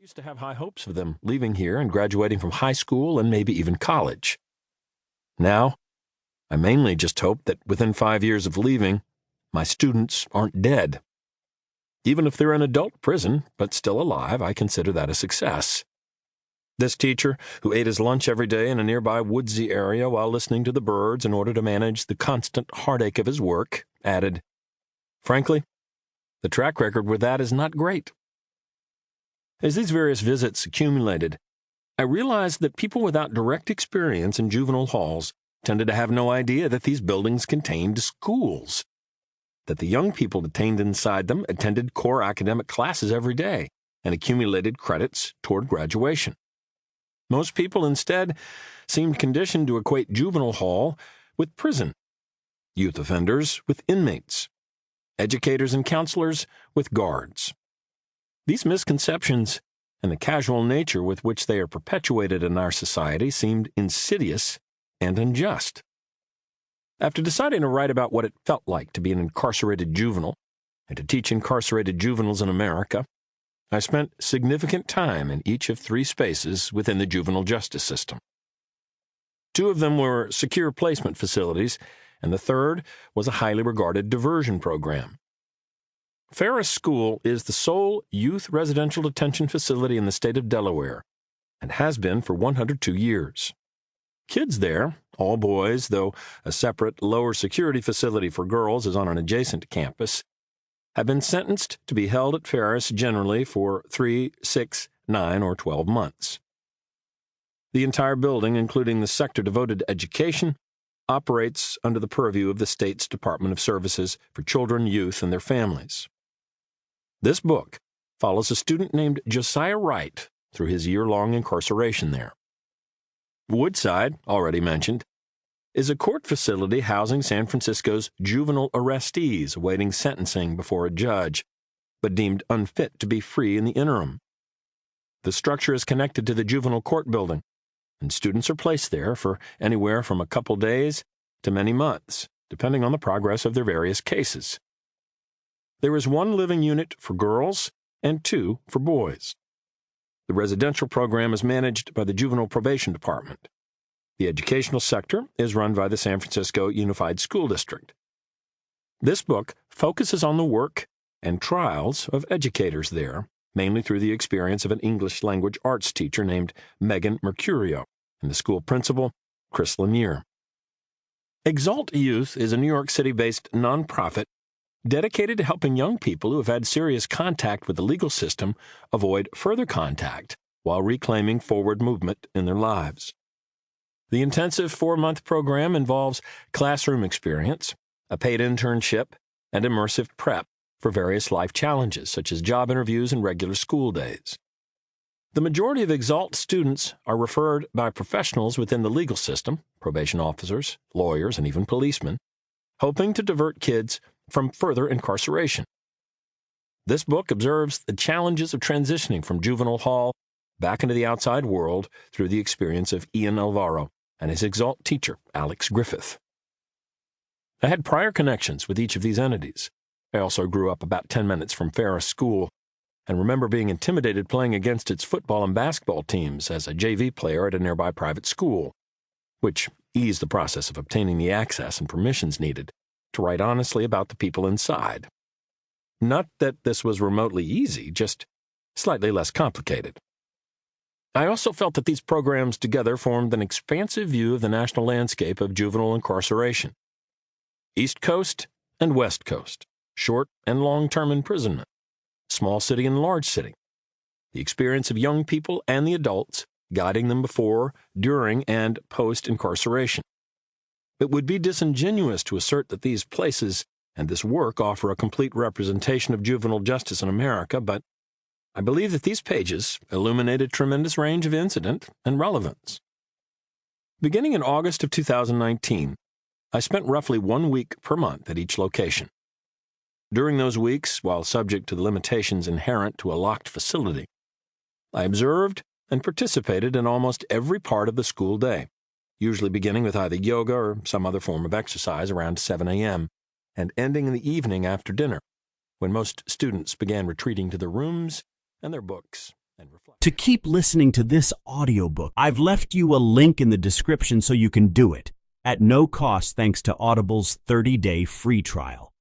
used to have high hopes for them leaving here and graduating from high school and maybe even college. Now, I mainly just hope that within 5 years of leaving, my students aren't dead. Even if they're in adult prison, but still alive, I consider that a success. This teacher, who ate his lunch every day in a nearby woodsy area while listening to the birds in order to manage the constant heartache of his work, added, "Frankly, the track record with that is not great." As these various visits accumulated, I realized that people without direct experience in juvenile halls tended to have no idea that these buildings contained schools, that the young people detained inside them attended core academic classes every day and accumulated credits toward graduation. Most people instead seemed conditioned to equate juvenile hall with prison, youth offenders with inmates, educators and counselors with guards. These misconceptions and the casual nature with which they are perpetuated in our society seemed insidious and unjust. After deciding to write about what it felt like to be an incarcerated juvenile and to teach incarcerated juveniles in America, I spent significant time in each of 3 spaces within the juvenile justice system. 2 of them were secure placement facilities, and the third was a highly regarded diversion program. Ferris School is the sole youth residential detention facility in the state of Delaware and has been for 102 years. Kids there, all boys, though a separate lower security facility for girls is on an adjacent campus, have been sentenced to be held at Ferris generally for 3, 6, 9, or 12 months. The entire building, including the sector devoted to education, operates under the purview of the state's Department of Services for Children, Youth, and their Families. This book follows a student named Josiah Wright through his year-long incarceration there. Woodside, already mentioned, is a court facility housing San Francisco's juvenile arrestees awaiting sentencing before a judge, but deemed unfit to be free in the interim. The structure is connected to the juvenile court building, and students are placed there for anywhere from a couple days to many months, depending on the progress of their various cases. There is 1 living unit for girls and 2 for boys. The residential program is managed by the Juvenile Probation Department. The educational sector is run by the San Francisco Unified School District. This book focuses on the work and trials of educators there, mainly through the experience of an English language arts teacher named Megan Mercurio and the school principal, Chris Lanier. Exalt Youth is a New York City-based nonprofit dedicated to helping young people who have had serious contact with the legal system avoid further contact while reclaiming forward movement in their lives. The intensive 4-month program involves classroom experience, a paid internship, and immersive prep for various life challenges such as job interviews and regular school days. The majority of Exalt students are referred by professionals within the legal system, probation officers, lawyers, and even policemen, hoping to divert kids from further incarceration. This book observes the challenges of transitioning from juvenile hall back into the outside world through the experience of Ian Alvaro and his Exalt teacher, Alex Griffith. I had prior connections with each of these entities. I also grew up about 10 minutes from Ferris School and remember being intimidated playing against its football and basketball teams as a JV player at a nearby private school, which eased the process of obtaining the access and permissions needed to write honestly about the people inside. Not that this was remotely easy, just slightly less complicated. I also felt that these programs together formed an expansive view of the national landscape of juvenile incarceration. East Coast and West Coast, short and long-term imprisonment, small city and large city, the experience of young people and the adults, guiding them before, during, and post-incarceration. It would be disingenuous to assert that these places and this work offer a complete representation of juvenile justice in America, but I believe that these pages illuminate a tremendous range of incident and relevance. Beginning in August of 2019, I spent roughly 1 week per month at each location. During those weeks, while subject to the limitations inherent to a locked facility, I observed and participated in almost every part of the school day, usually beginning with either yoga or some other form of exercise around 7 a.m., and ending in the evening after dinner, when most students began retreating to their rooms and their books and reflect. To keep listening to this audiobook, I've left you a link in the description so you can do it at no cost thanks to Audible's 30-day free trial.